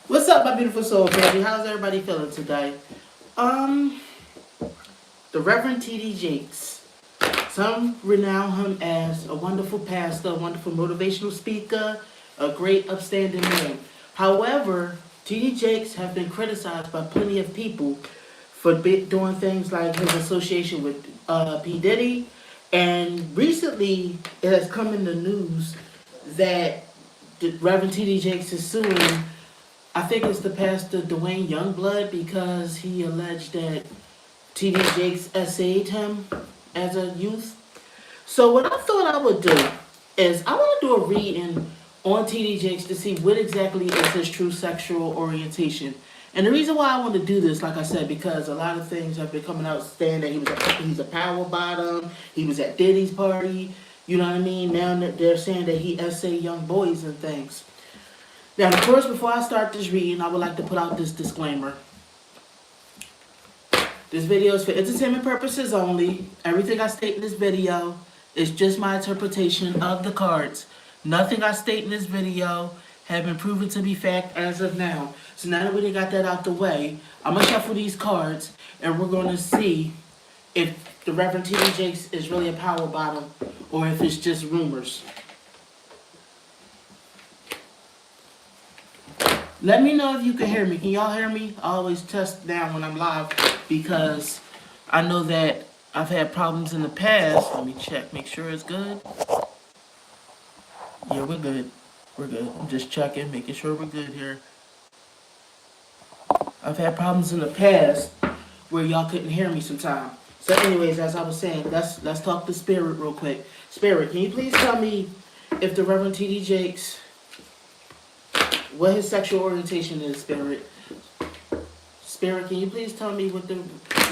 What's up, my beautiful soul family? How's everybody feeling today? Um, the Reverend T.D. Jakes. Some renown him as a wonderful pastor, a wonderful motivational speaker, a great upstanding man. However, T.D. Jakes have been criticized by plenty of people for doing things like his association with P. Diddy, and recently it has come in the news that the Reverend T.D. Jakes is suing. I think it's the pastor Dwayne Youngblood because he alleged that T.D. Jakes essayed him as a youth. So what I thought I would do is I want to do a reading on T.D. Jakes to see what exactly is his true sexual orientation. And the reason why I want to do this, like I said, because a lot of things have been coming out saying that he's a power bottom, he was at Diddy's party, you know what I mean? Now that they're saying that he essayed young boys and things. Now, of course, before I start this reading, I would like to put out this disclaimer. This video is for entertainment purposes only. Everything I state in this video is just my interpretation of the cards. Nothing I state in this video have been proven to be fact as of now. So now that we got that out the way, I'm going to shuffle these cards and we're going to see if the Reverend T.D. Jakes is really a power bottom or if it's just rumors. Let me know if you can hear me. Can y'all hear me? I always test down when I'm live because I know that I've had problems in the past. Let me check, make sure it's good. Yeah, we're good. We're good. I'm just checking, making sure we're good here. I've had problems in the past where y'all couldn't hear me sometime. So anyways, as I was saying, let's talk to Spirit real quick. Spirit, can you please tell me if the Reverend T.D. Jakes, what his sexual orientation is, Spirit? Spirit, can you please tell me what the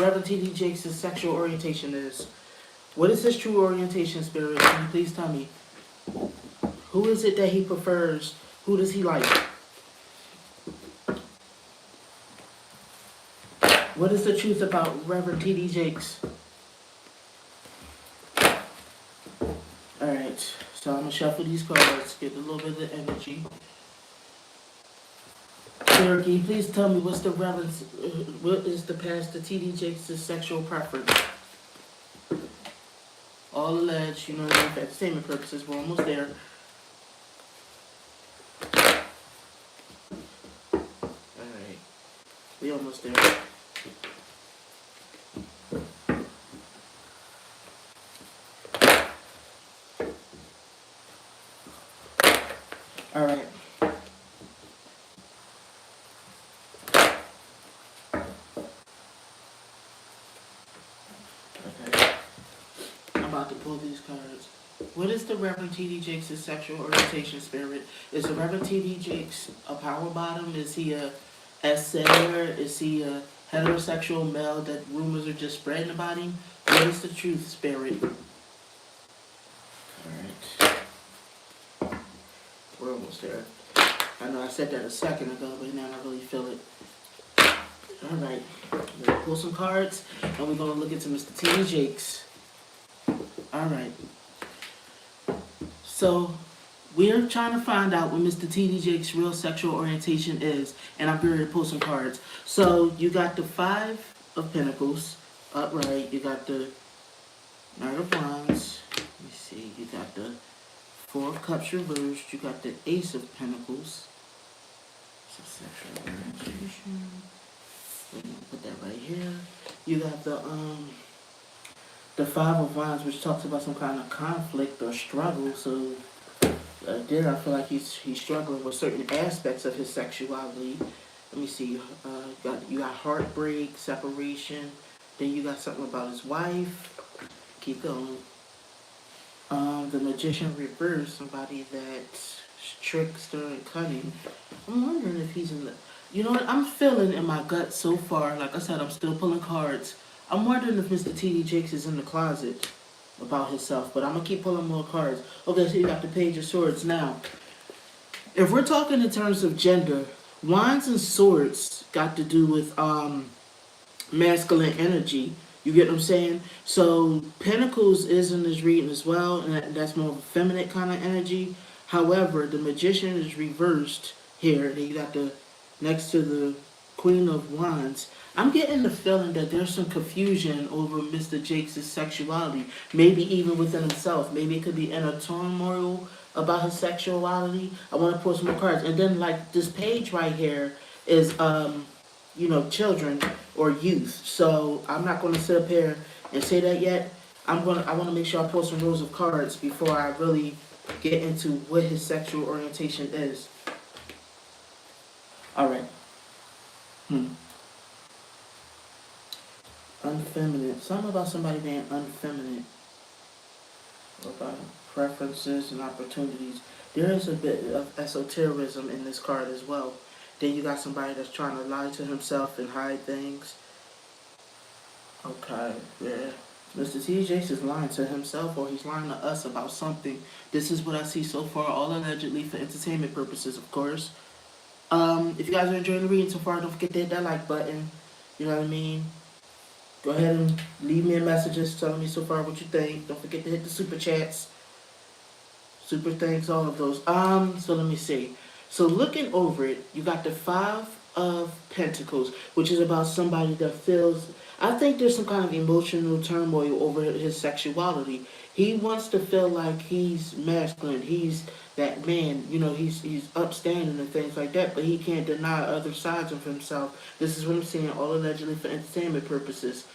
Reverend T.D. Jakes' sexual orientation is? What is his true orientation, Spirit? Can you please tell me? Who is it that he prefers? Who does he like? What is the truth about Reverend T.D. Jakes? Alright, so I'm going to shuffle these cards, get a little bit of energy. Spirit, can you please tell me what is the pastor T.D. Jakes' sexual preference? All alleged, you know, for entertainment purposes, we're almost there. Alright, we almost there. Alright. To pull these cards. What is the Reverend T.D. Jakes' sexual orientation, Spirit? Is the Reverend T.D. Jakes a power bottom? Is he a essayer? Is he a heterosexual male that rumors are just spreading about him? What is the truth, Spirit? Alright. We're almost there. I know I said that a second ago, but now I really feel it. Alright. We're going to pull some cards, and we're going to look into Mr. T.D. Jakes. Alright, so we're trying to find out what Mr. T.D. Jakes' real sexual orientation is, and I'm going to pull some cards. So you got the Five of Pentacles upright, you got the Knight of Wands, let me see, you got the Four of Cups reversed, you got the Ace of Pentacles. So sexual orientation, we're going to put that right here. You got the Five of Wands, which talks about some kind of conflict or struggle. So there, I feel like he's struggling with certain aspects of his sexuality. Let me see. You got heartbreak, separation. Then you got something about his wife. Keep going. The Magician reversed, somebody that's trickster and cunning. I'm wondering if he's in the. You know what? I'm feeling in my gut so far. Like I said, I'm still pulling cards. I'm wondering if Mr. T.D. Jakes is in the closet about himself, but I'm going to keep pulling more cards. Okay, so you got the Page of Swords. Now, if we're talking in terms of gender, Wands and Swords got to do with masculine energy. You get what I'm saying? So, Pentacles is in this reading as well, and that's more of a feminine kind of energy. However, the Magician is reversed here. Then you got the next to the Queen of Wands, I'm getting the feeling that there's some confusion over Mr. Jakes' sexuality, maybe even within himself. Maybe it could be inner turmoil about his sexuality. I want to pull some more cards. And then, like, this page right here is, children or youth. So I'm not going to sit up here and say that yet. I want to make sure I pull some rows of cards before I really get into what his sexual orientation is. All right. Unfeminine. Something about somebody being unfeminine. About preferences and opportunities. There is a bit of esotericism in this card as well. Then you got somebody that's trying to lie to himself and hide things. Okay, yeah. Mr. TJ is lying to himself or he's lying to us about something. This is what I see so far, all allegedly for entertainment purposes, of course. If you guys are enjoying the reading so far, don't forget to hit that like button. You know what I mean? Go ahead and leave me messages telling me so far what you think. Don't forget to hit the super chats. Super thanks, all of those. So let me see. So looking over it, you got the Five of Pentacles, which is about somebody that feels, I think there's some kind of emotional turmoil over his sexuality. He wants to feel like he's masculine, he's that man, he's upstanding and things like that, but he can't deny other sides of himself. This is what I'm saying, all allegedly for entertainment purposes.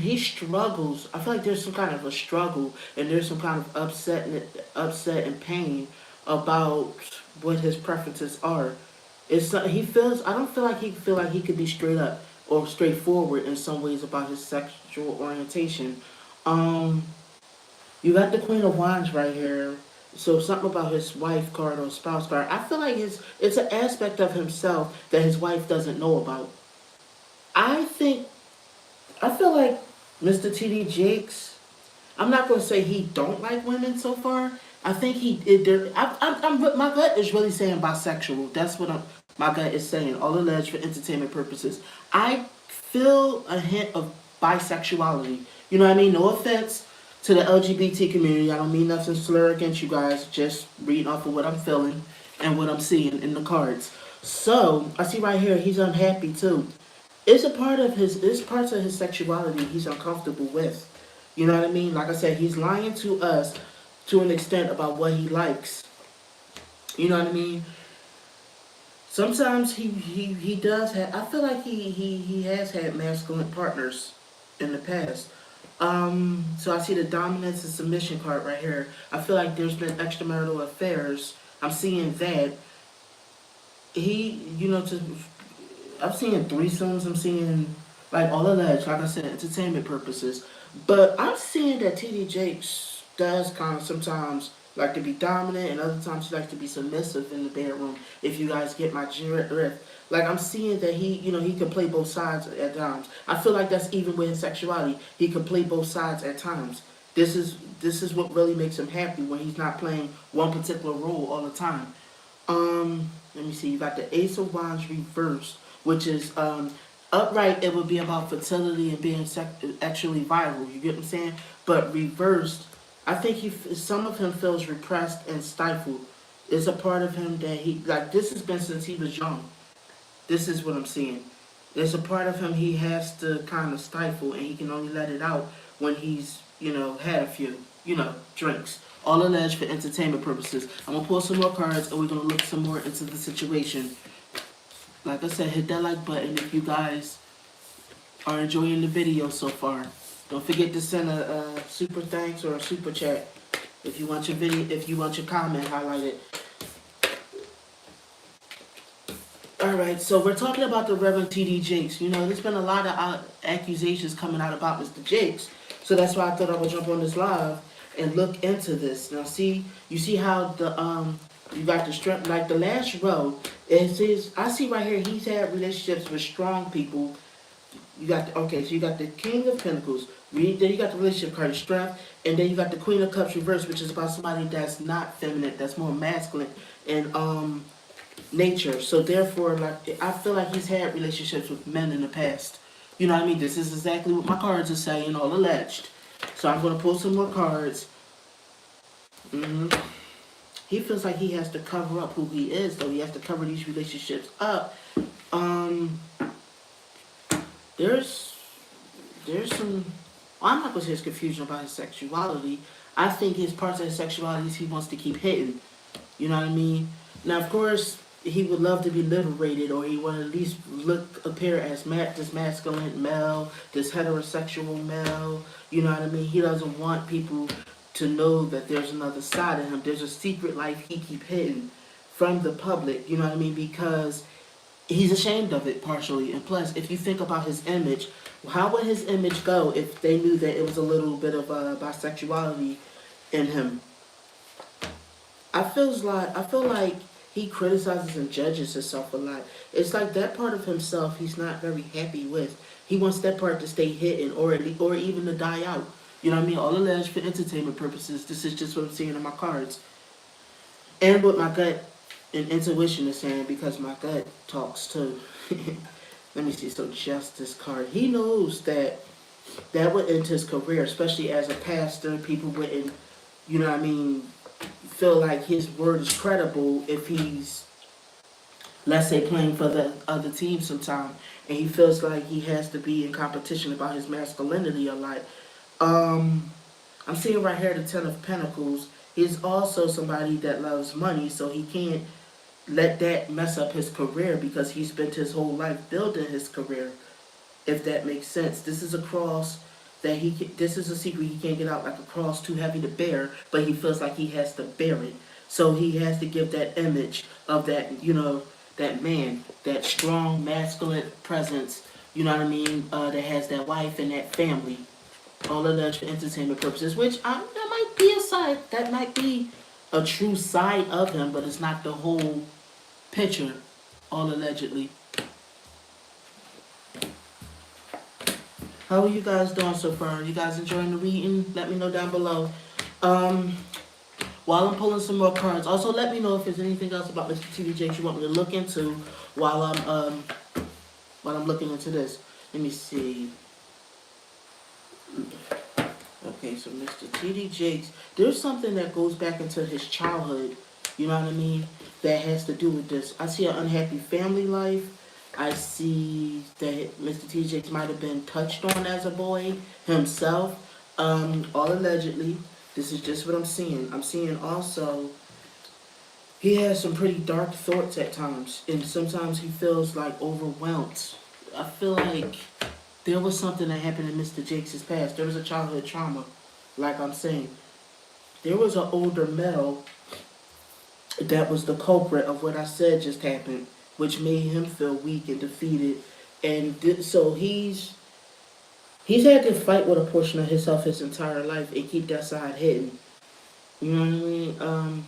He struggles. I feel like there's some kind of a struggle and there's some kind of upset and pain about what his preferences are. He feels. I don't feel like he could be straight up or straightforward in some ways about his sexual orientation. Um, you got the Queen of Wands right here. So something about his wife card or spouse card. I feel like it's an aspect of himself that his wife doesn't know about. I think I feel like Mr. T.D. Jakes. I'm not going to say he don't like women so far. I think he. My gut is really saying bisexual. That's what my gut is saying. All alleged for entertainment purposes. I feel a hint of bisexuality. You know what I mean? No offense to the LGBT community. I don't mean nothing slur against you guys. Just reading off of what I'm feeling and what I'm seeing in the cards. So I see right here he's unhappy too. It's parts of his sexuality he's uncomfortable with. You know what I mean? Like I said, he's lying to us to an extent about what he likes. You know what I mean? Sometimes he does have. I feel like he has had masculine partners in the past. So I see the dominance and submission card right here. I feel like there's been extramarital affairs. I'm seeing that he, I'm seeing threesomes. I'm seeing like all alleged, like I said, entertainment purposes. But I'm seeing that T.D. Jakes does kind of sometimes like to be dominant, and other times he likes to be submissive in the bedroom. If you guys get my drift, like I'm seeing that he can play both sides at times. I feel like that's even with his sexuality. He can play both sides at times. This is what really makes him happy when he's not playing one particular role all the time. Let me see. You got the Ace of Wands reversed, which is upright. It would be about fertility and being actually viable. You get what I'm saying? But reversed, I think some of him feels repressed and stifled. It's a part of him that this has been since he was young. This is what I'm seeing. There's a part of him he has to kind of stifle, and he can only let it out when he's, had a few, drinks. All alleged for entertainment purposes. I'm going to pull some more cards, and we're going to look some more into the situation. Like I said, hit that like button if you guys are enjoying the video so far. Don't forget to send a super thanks or a super chat if you want your comment highlighted. Alright, so we're talking about the Reverend T.D. Jakes. There's been a lot of accusations coming out about Mr. Jakes. So that's why I thought I would jump on this live and look into this. Now you see how you got the strength, like the last row, it says, I see right here he's had relationships with strong people. So you got the King of Pentacles, then you got the relationship card, strength, and then you got the Queen of Cups reversed, which is about somebody that's not feminine, that's more masculine and nature. So therefore, I feel like he's had relationships with men in the past. You know what I mean? This is exactly what my cards are saying, all alleged. So I'm going to pull some more cards. he feels like he has to cover up who he is, though. He has to cover these relationships up. Um, there's some. Well, I'm not gonna say it's confusion about his sexuality. I think his parts of his sexuality is he wants to keep hidden. You know what I mean? Now, of course, he would love to be liberated, or he would at least appear as this masculine male, this heterosexual male. You know what I mean? He doesn't want people to know that there's another side of him. There's a secret life he keep hidden from the public. You know what I mean? Because he's ashamed of it partially. And plus, if you think about his image, how would his image go if they knew that it was a little bit of bisexuality in him? I feel like he criticizes and judges himself a lot. It's like that part of himself he's not very happy with. He wants that part to stay hidden, or even to die out. You know what I mean? All alleged for entertainment purposes. This is just what I'm seeing in my cards, and what my gut and intuition is saying, because my gut talks too. Let me see. So justice card. He knows that would end his career, especially as a pastor. People wouldn't, you know what I mean, feel like his word is credible if he's, let's say, playing for the other team sometime, and he feels like he has to be in competition about his masculinity a lot. I'm seeing right here the Ten of Pentacles. He's also somebody that loves money, so he can't let that mess up his career, because he spent his whole life building his career, if that makes sense. This is a cross that this is a secret he can't get out, like a cross too heavy to bear, but he feels like he has to bear it. So he has to give that image of that, that man, that strong masculine presence, you know what I mean, that has that wife and that family, all of that for entertainment purposes, which that might be a side, that might be a true side of him, but it's not the whole picture, all allegedly. How are you guys doing so far? Are you guys enjoying the reading? Let me know down below. While I'm pulling some more cards, also let me know if there's anything else about Mr. T.D. Jakes you want me to look into while I'm looking into this. Let me see. Okay, so Mr. T.D. Jakes, there's something that goes back into his childhood, you know what I mean, that has to do with this. I see an unhappy family life. I see that Mr. T.D. Jakes might have been touched on as a boy himself, all allegedly. This is just what I'm seeing. I'm seeing also he has some pretty dark thoughts at times, and sometimes he feels like overwhelmed. I feel like there was something that happened in Mr. Jakes' past. There was a childhood trauma, like I'm saying. There was an older male that was the culprit of what I said just happened, which made him feel weak and defeated. And so he's had to fight with a portion of himself his entire life and keep that side hidden. You know what I mean?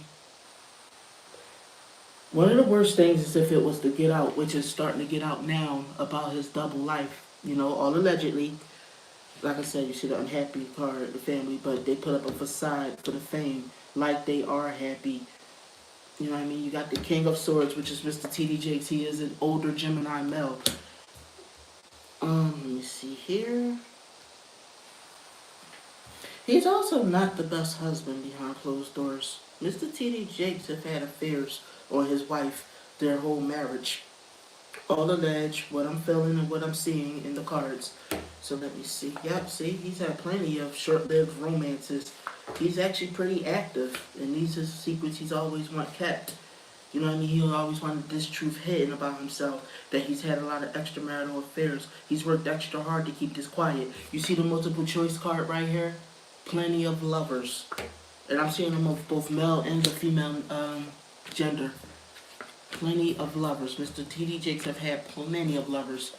One of the worst things is if it was to get out, which is starting to get out now, about his double life. All allegedly. Like I said, you see the unhappy part, the family, but they put up a facade for the fame, like they are happy. You know what I mean? You got the King of Swords, which is Mr. T.D. Jakes. He is an older Gemini male. Let me see here. He's also not the best husband behind closed doors. Mr. T.D. Jakes have had affairs on his wife their whole marriage. All alleged, what I'm feeling and what I'm seeing in the cards. So let me see. Yep, see, he's had plenty of short-lived romances. He's actually pretty active, and these are secrets he's always want kept. You know what I mean? He always wanted this truth hidden about himself, that he's had a lot of extramarital affairs. He's worked extra hard to keep this quiet. You see the multiple choice card right here? Plenty of lovers. And I'm seeing them of both male and the female gender. Plenty of lovers. Mr. T.D. Jakes have had plenty of lovers.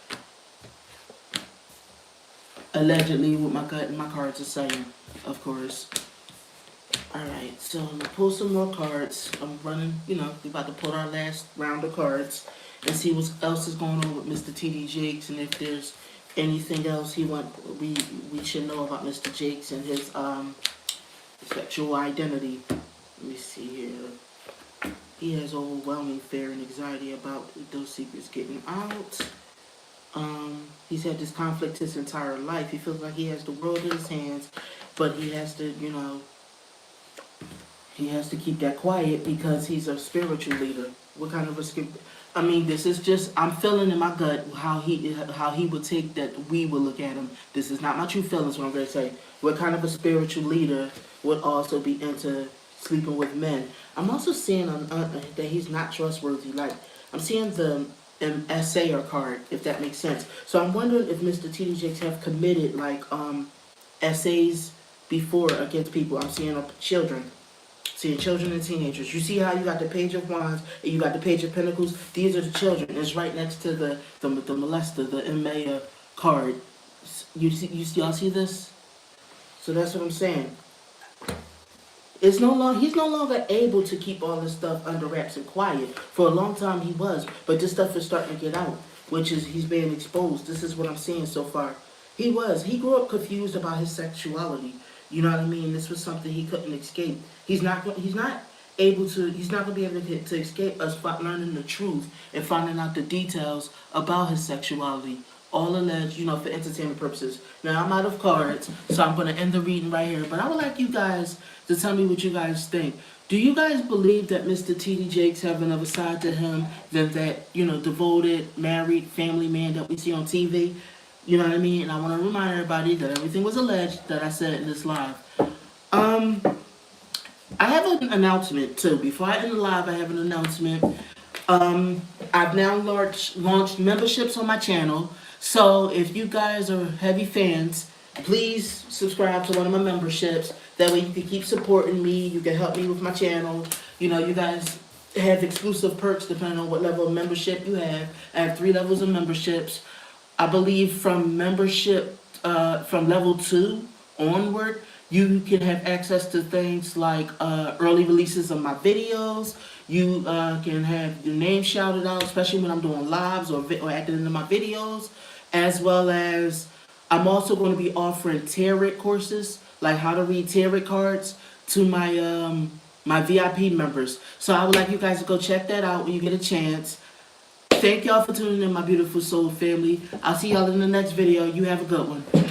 Allegedly, what my gut and my cards are saying, of course. Alright, so I'm going to pull some more cards. I'm running, we're about to pull our last round of cards and see what else is going on with Mr. T.D. Jakes, and if there's anything else we should know about Mr. Jakes and his sexual identity. Let me see here. He has overwhelming fear and anxiety about those secrets getting out. He's had this conflict his entire life. He feels like he has the world in his hands, but he has to, He has to keep that quiet because he's a spiritual leader. What kind of a I mean, this is just, I'm feeling in my gut how he would take that we will look at him. This is not my true feelings, what I'm going to say. What kind of a spiritual leader would also be into sleeping with men? I'm also seeing that he's not trustworthy. Like, I'm seeing the essayer card, if that makes sense. So I'm wondering if Mr. T.D. Jakes have committed, like, essays before against people. I'm seeing children. Seeing children and teenagers. You see how you got the Page of Wands and you got the Page of Pentacles? These are the children. It's right next to the molester, the MA card. Y'all see this? So that's what I'm saying. He's no longer able to keep all this stuff under wraps and quiet. For a long time he was, but this stuff is starting to get out, which is he's being exposed. This is what I'm seeing so far. He grew up confused about his sexuality. You know what I mean? This was something he couldn't escape. He's not going to be able to escape us learning the truth and finding out the details about his sexuality. All alleged, for entertainment purposes. Now, I'm out of cards, so I'm going to end the reading right here. But I would like you guys to tell me what you guys think. Do you guys believe that Mr. T.D. Jakes have another side to him than that, devoted, married, family man that we see on TV? You know what I mean? And I want to remind everybody that everything was alleged that I said in this live. I have an announcement too. Before I end the live, I have an announcement. I've now launched memberships on my channel. So if you guys are heavy fans, please subscribe to one of my memberships. That way you can keep supporting me. You can help me with my channel. You guys have exclusive perks depending on what level of membership you have. I have 3 levels of memberships. I believe from membership, from level 2 onward, you can have access to things like early releases of my videos. You can have your name shouted out, especially when I'm doing lives or at the end of my videos. As well as, I'm also going to be offering tarot courses, like how to read tarot cards, to my my VIP members. So I would like you guys to go check that out when you get a chance. Thank y'all for tuning in, my beautiful soul family. I'll see y'all in the next video. You have a good one.